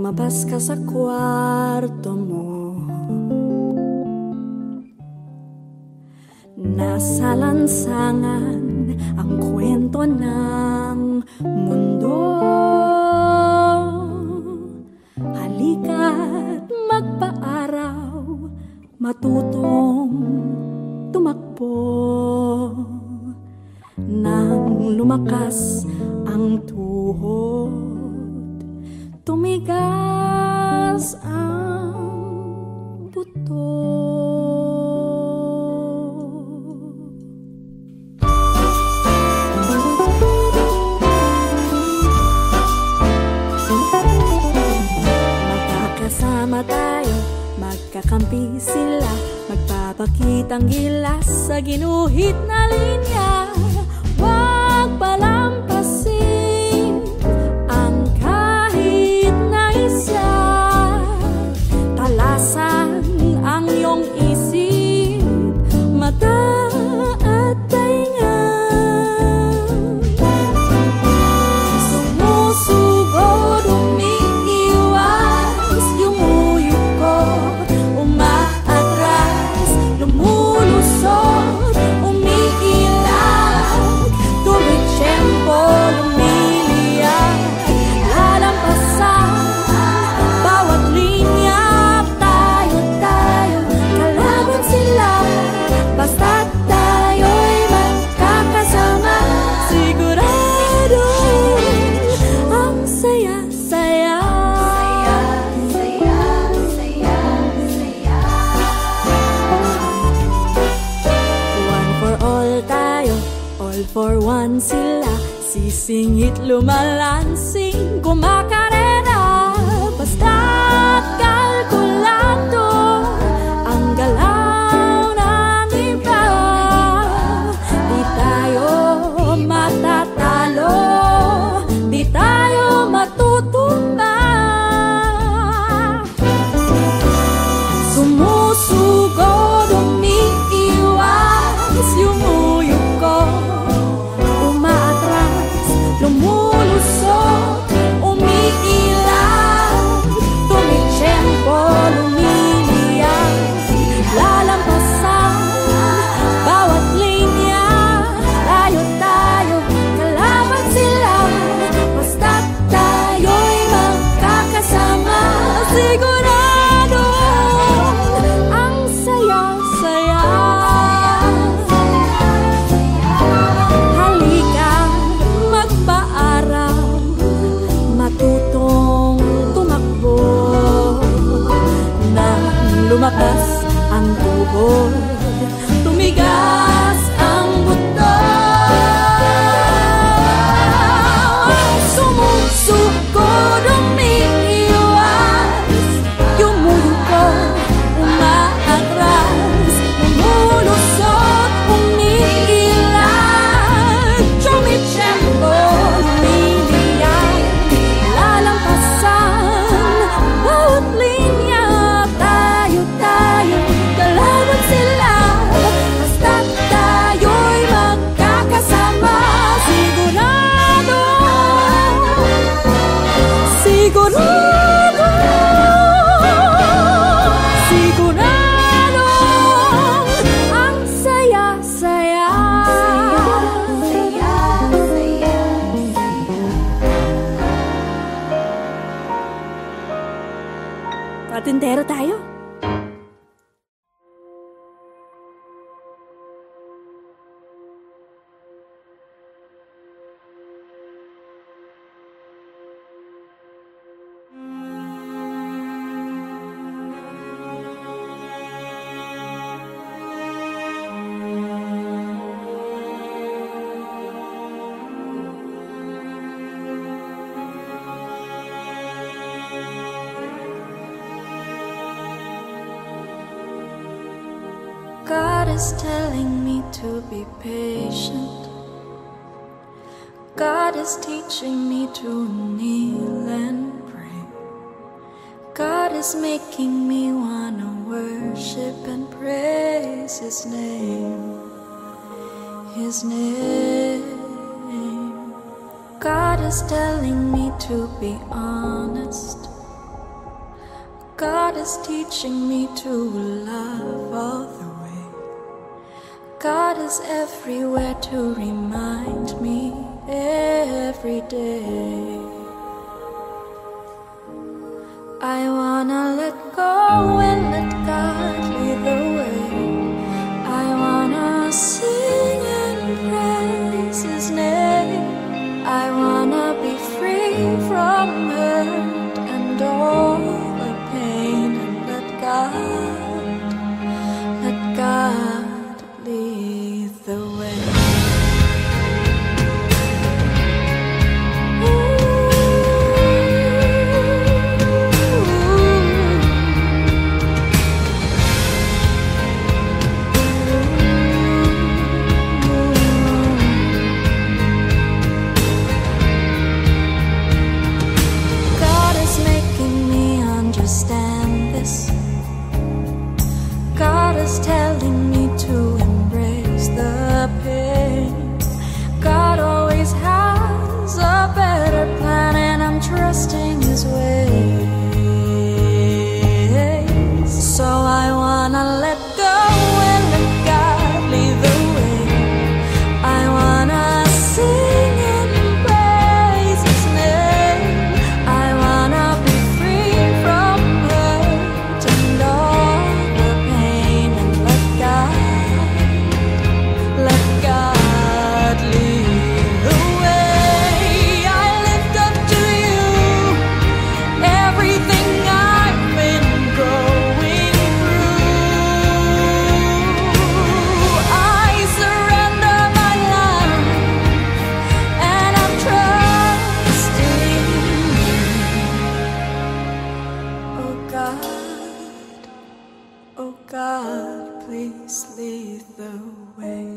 Lumabas ka sa kwarto mo, nasa lansangan ang kwento ng mundo. Halika't magpaaraw, matutong tumakbo. Nang lumakas ang tuhod, tumigas ang buto. Magkakasama tayo, magkakampi sila, magpapakitang gilas sa ginuhit na linya. Huwag palampasin ang kahit na isa. Talasan ang iyong isip, mata at tainga. Sumusugod, umiiwas, yumuyukot, umaatras, lumulusot, umiilag, tumitsyempo, lumiliyag, lalampasan bawat linya. Tayo, kalaban sila, basta't tayo'y magkakasama. Sigurado ang saya-saya. One for all tayo, all for one sila. Sisingit, lumalansing, kumakarera. Basta't kalkulado ang galaw ng iba. Di tayo matatalo, di tayo matutumba. Sumusugod, umiiwas, yumuyukot, umaatras, lumulusot, umiilag, tumitsyempo, lumiliyag, lalampasan bawat linya. Tayo, kalaban sila, basta't tayo'y magkakasama. Sigurado ang saya-saya. Halika, magpaaraw, matutong tumakbo. Nang lumakas ang tuhod, tumigas ang buto. Sumusugod, umiiwas, yumuyukot, umaatras, lumulusot, umiilag, tumitsyempo, lumiliyag, lalampasan bawat linya. Tayo, kalaban sila, basta't tayo'y magkakasama. Sigurado ang saya-saya. Patintero tayo. God is telling me to be patient. God is teaching me to kneel and pray. God is making me wanna worship and praise His name. His name. God is telling me to be honest. God is teaching me to love all the way. God is everywhere to remind me every day. I wanna let go and let God lead the way. I wanna sing and praise His name. I wanna be free from hurt and all the pain, and let God lead the way. God is telling me to embrace the pain. God always has a better plan, and I'm trusting His ways. So I wanna let go and let God lead the way. I wanna sing and praise His name. I wanna be free from hurt and all the pain, and let God lead the way. I lift up to You everything I've been going through. I surrender my life, and I'm trusting You. Oh God, please lead the way.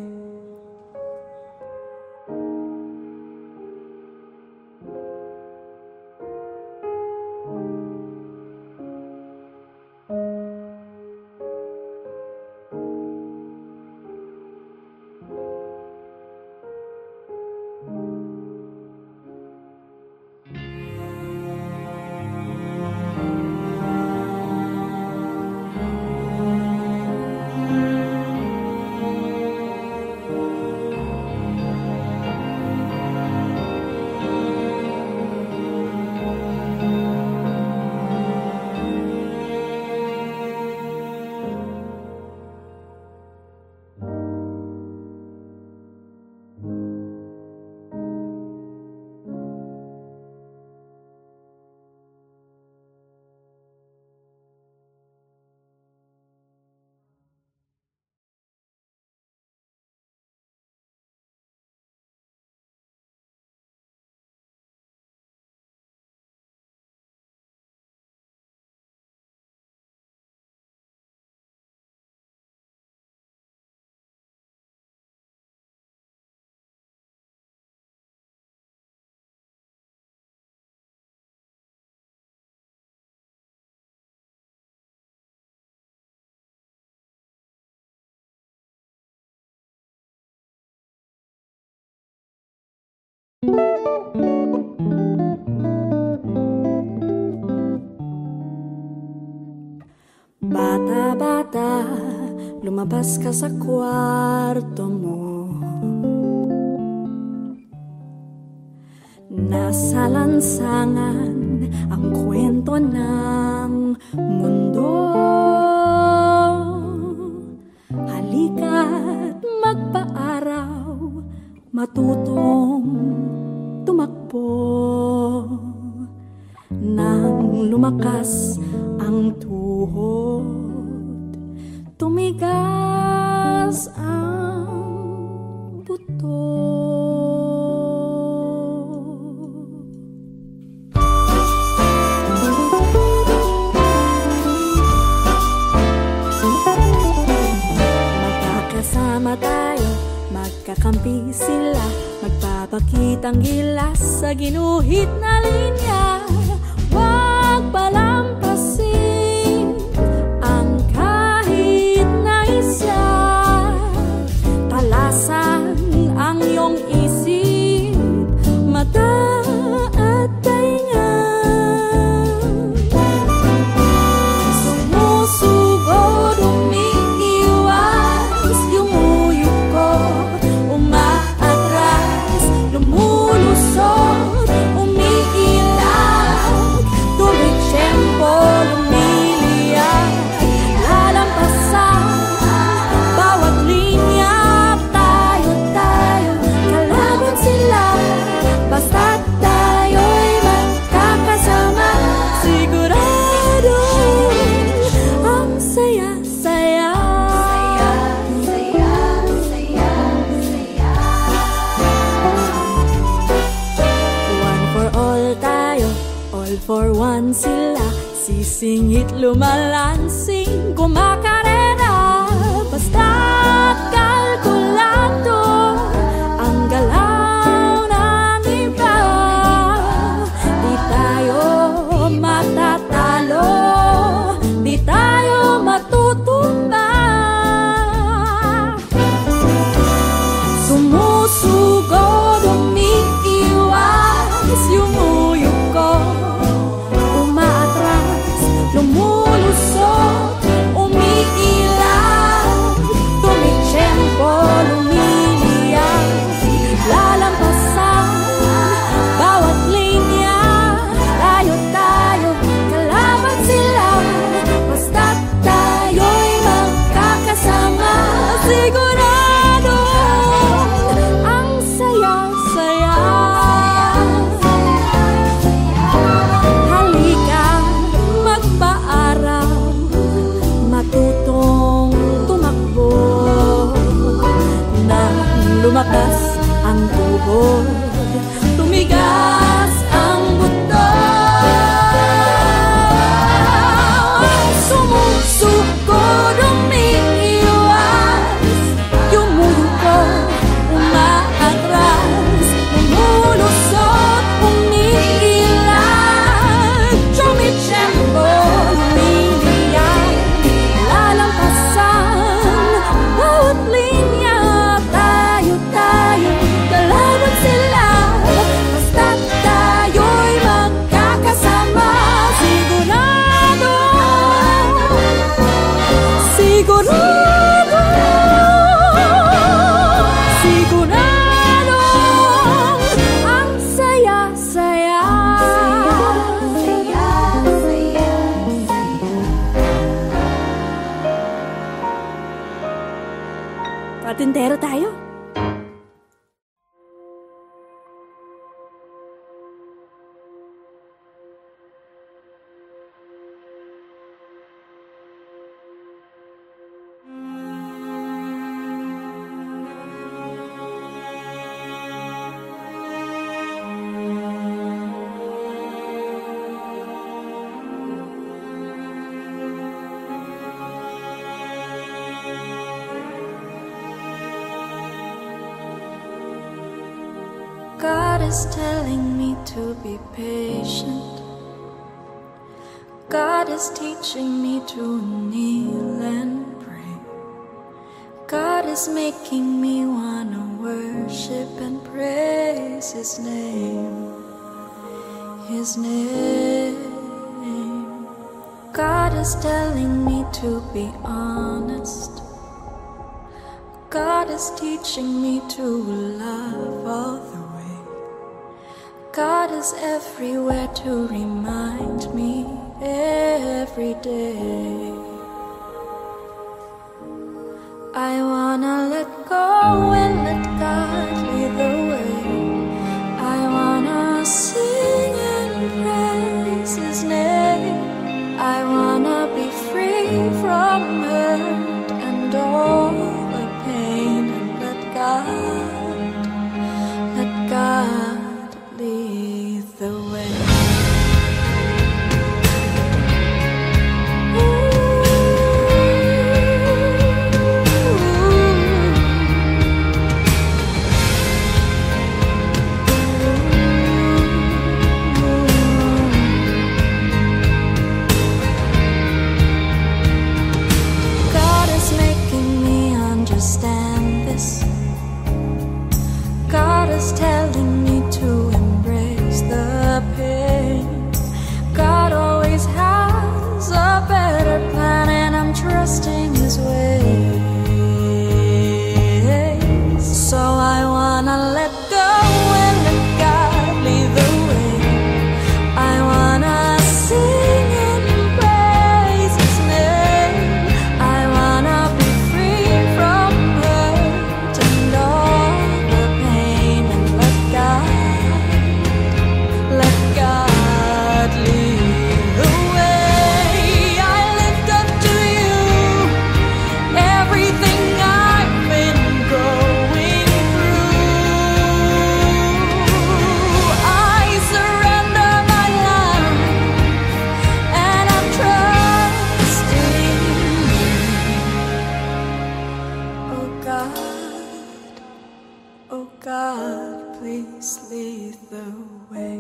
Bata-bata, lumabas ka sa kwarto mo. Nasa lansangan ang kwento ng mundo. Halika't magpaaraw, matutong tumakbo. Nang lumakas ang tuhod, tumigas ang buto. Magkakasama tayo, magkakampi sila, magpapakitang gilas sa ginuhit na linya. Huwag palampasin ang kahit na isa. Talasan ang iyong isip, mata at tainga. Nagsisingit, lumalansing, kumakarera, basta't kalkulado ang galaw ng iba. Di tayo matatalo, di tayo matutumba. Sumusugod, umiiwas, yumuyuko, umaatras, lumulusot, umiilaw, tumitsyempo, lumiliyang, lalampasan bawat linya. Tayo, kalaban sila, basta't tayo'y magkakasama. Sigurado ang saya-saya. Halika, magpaaral, matutong tumakbo. Nang lumakas ang tuhod, tumigas ang buto. Sumusugod, umiiwas, yumuyuko, umaatras, lumulusot, umiilag, tumitsyempo, lumiliyang, lalampasan bawat linya. Tayo, kalaban sila, basta't tayo'y magkakasama. Sigurado, sigurado, sigurado ang saya-saya. Patintero tayo. God is telling me to be patient. God is teaching me to kneel and pray. God is making me wanna worship and praise His name. His name. God is telling me to be honest. God is teaching me to love all the way. God is everywhere to remind me every day. I wanna let go and let God lead the way. I wanna sing and praise His name. I wanna be free from hurt and all the pain, and let God lead the way. God, please lead the way.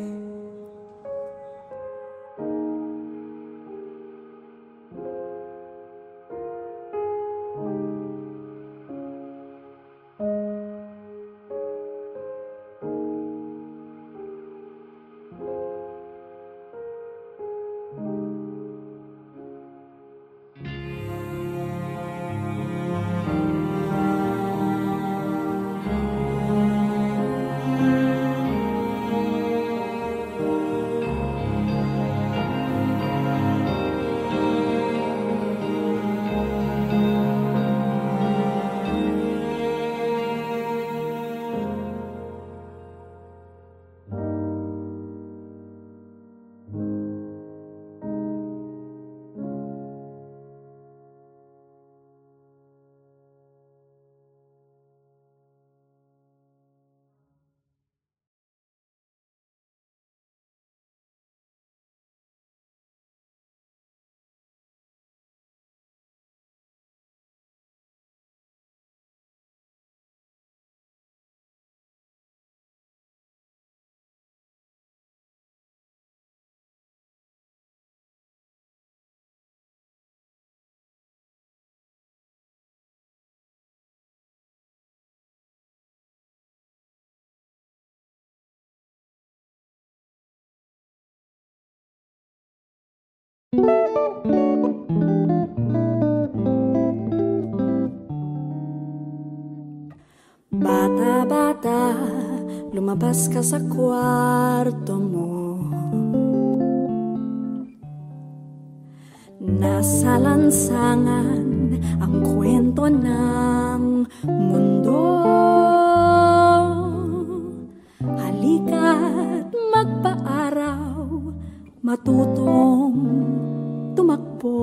Bata-bata, lumabas ka sa kwarto mo. Nasa lansangan ang kwento ng mundo. Halika't magpaaraw, matutong tumakbo.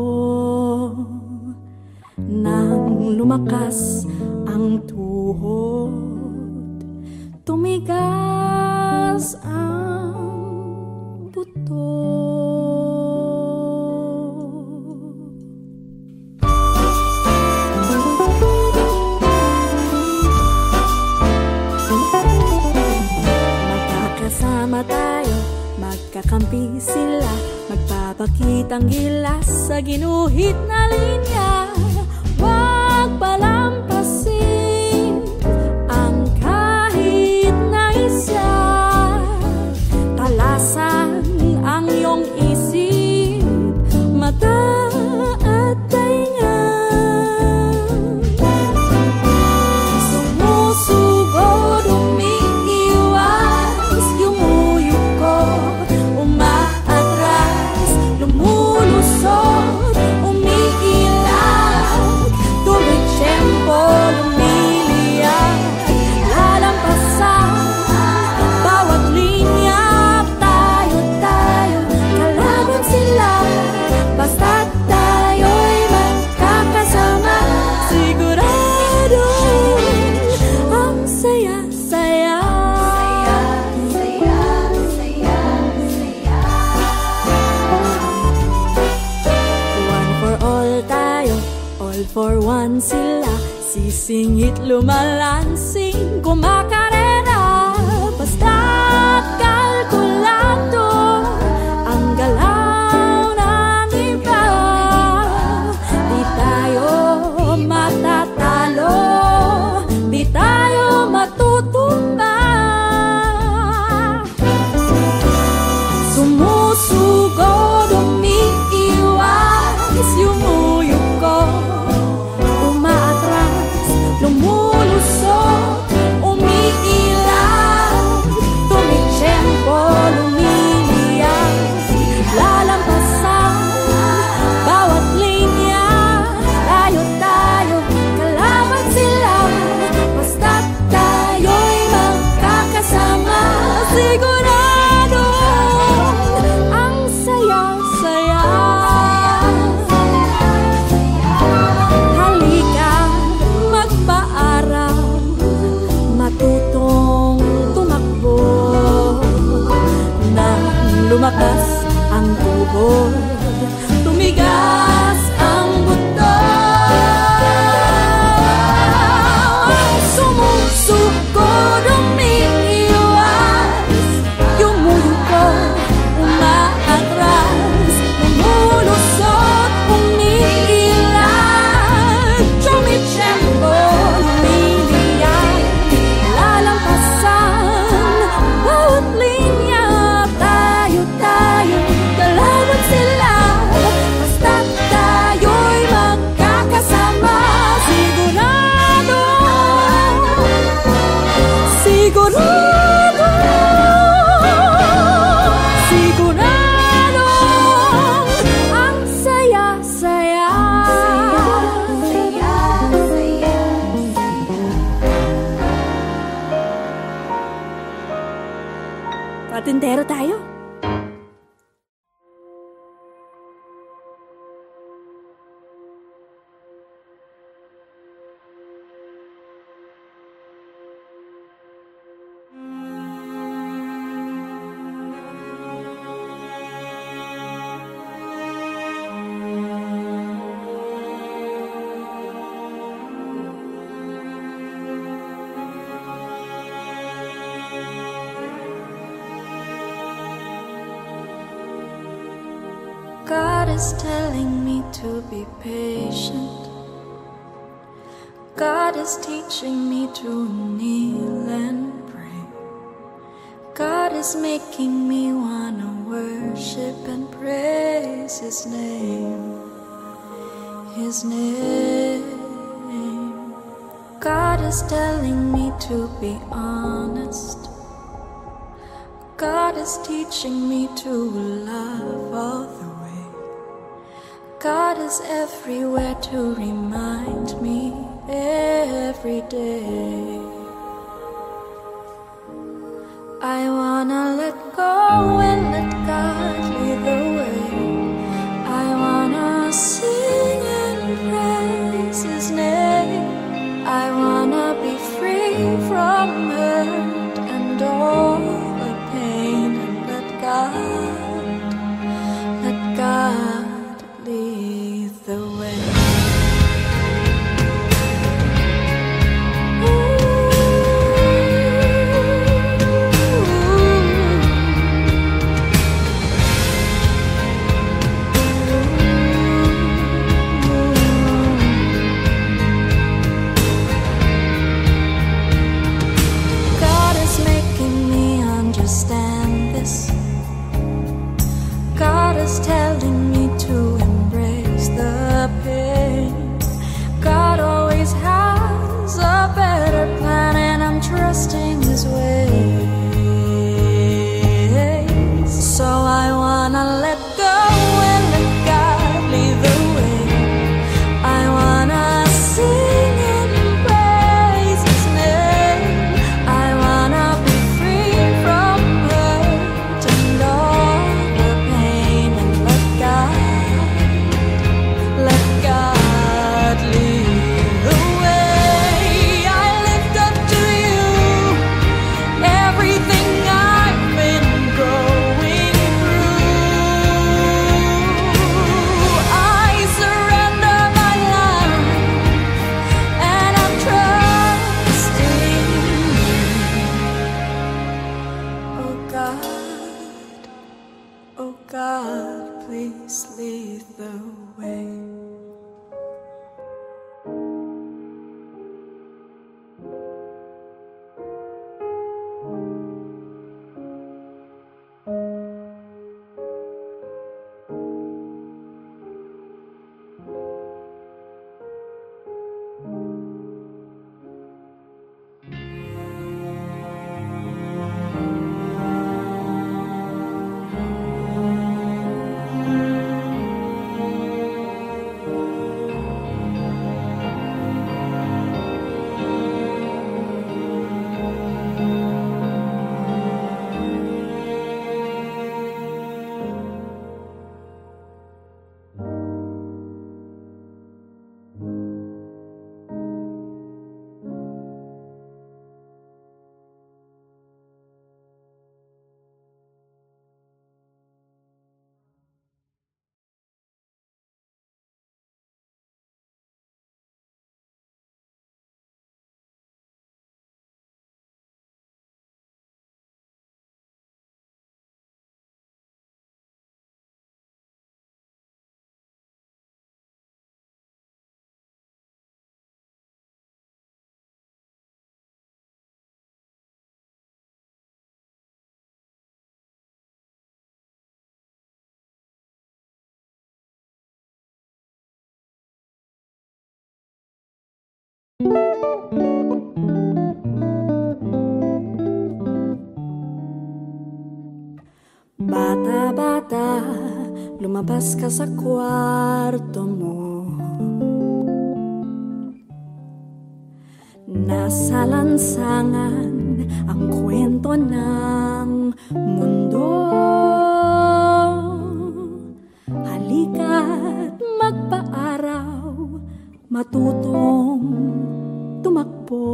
Nang lumakas ang tuhod, tumigas ang buto. Magkakasama tayo, magkakampi sila, magpapakitang gilas sa ginuhit na linya. Huwag palampasin ang kahit na isa. Talasan ang iyong isip, mata at tainga. Sumusugod, umiiwas, yumuyuko, umaatras, lumulusot, umiilag, tumitsyempo, lumiliyak, lalampasan bawat linya. Tayo, kalaban sila, basta't tayo'y magkakasama. Sigurado ang saya-saya. One for all tayo, all for one sila. Sisingit, lumalansing, kumakarera. Basta't kalkulado ang galaw ng iba. Di tayo matatalo, di tayo matutumba. Sumusugod, umiiwas, yumuyuko, umaatras, lumulusot, umiiwas. Patintero tayo. God is telling me to be patient. God is teaching me to kneel and pray. God is making me wanna worship and praise His name. His name. God is telling me to be honest. God is teaching me to love all the way. God is everywhere to remind me every day. I wanna let go and let God lead the way. I wanna sing and praise His name. I wanna be free from hurt and all the pain, and let God lead the way. God is making me understand this. God is telling me to embrace the pain. God always has a better plan, and I'm trusting His ways. So I wanna let go and let God lead the way. I wanna sing and praise His name. I wanna be free from hurt and all the pain, and let God lead the way. I lift up to You everything I've been going through. I surrender my life, and I'm trusting You. Oh God, please lead the way. Bata-bata, lumabas ka sa kwarto mo. Nasa lansangan, ang kwento ng mundo. Halika't magpaaraw, matutong tumakbo.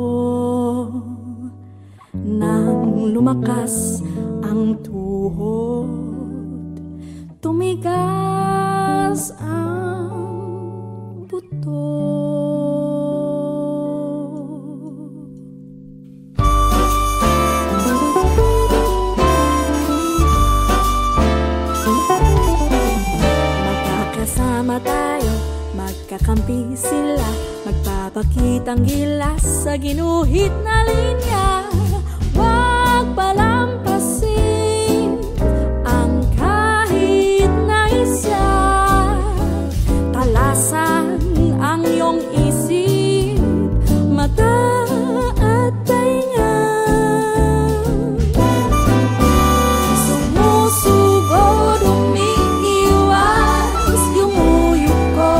Nang lumakas ang tuhod, tumigas ang buto. Magkakasama tayo, magkakampi sila, magpapakitang gilas sa ginuhit na linya. Huwag palampasin ang kahit na isa. Talasan ang iyong isip, mata at tainga. Sumusugod, umiiwas, yumuyuko,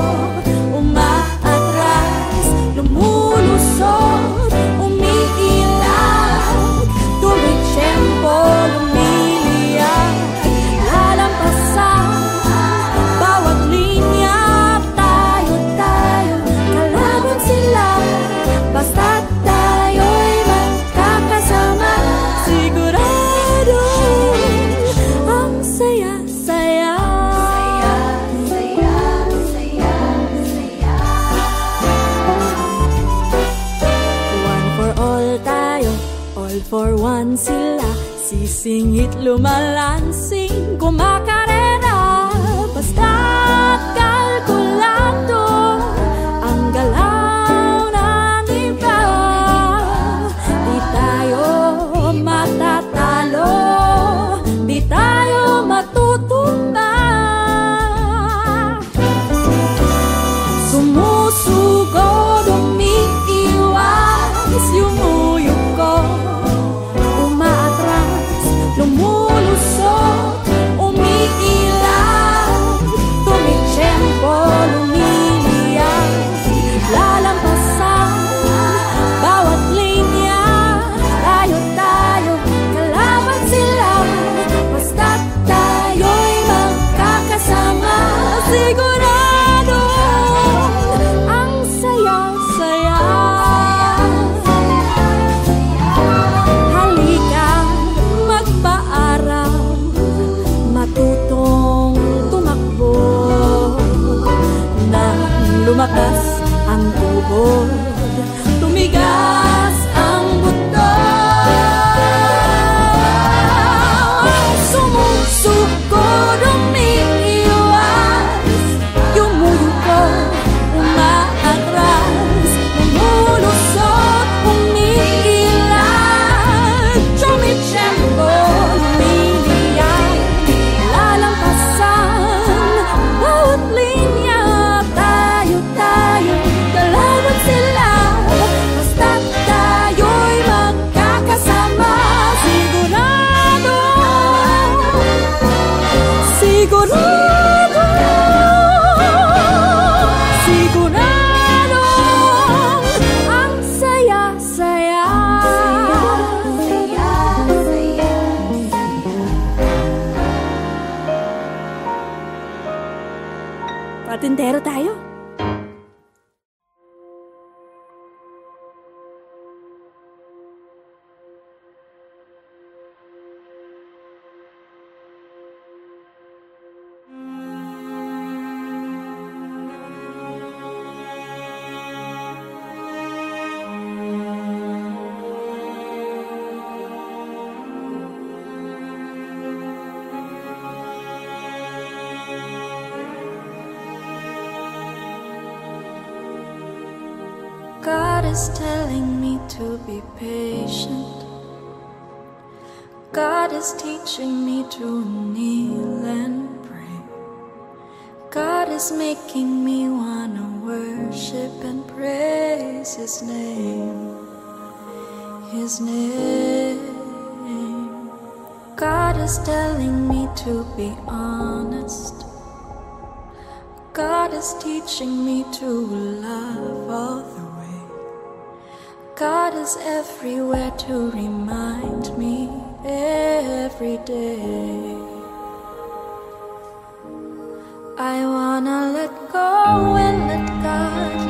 umaatras, lumulusot, umiilag, tumitsyempo, lumiliyak, lalampasan bawat linya. Tayo, kalaban sila, basta't tayo'y magkakasama. Sigurado ang saya-saya. One for all tayo, all for one sila. Sisingit, lumalansing, kumakarera. Basta't kalkulado ang galaw ng iba. Di tayo matatalo, di tayo matutumba. Sumusugod, umiiwas, yumuyuko, umaatras, lumulusot, umiilag, tumitsyempo, lumiliyak, lalampasan bawat linya. Tayo, kalaban sila, basta't tayo'y magkakasama. Sigurado ang saya-saya. Halika, magpaaraw, matutong tumakbo. Nang lumakas ang tuhod, tumigas ang buto. Sumusugod, umiiwas, yumuyuko, umaatras, lumulusot, umiilag, tumitsyempo, lumiliyak, lalampasan bawat linya. Tayo, kalaban sila, basta't tayo'y magkakasama. Sigurado ang saya-saya. Patintero tayo. God is telling me to be patient. God is teaching me to kneel and pray. God is making me wanna worship and praise His name. His name. God is telling me to be honest. God is teaching me to love all the way. God is everywhere to remind me every day. I wanna let go and let God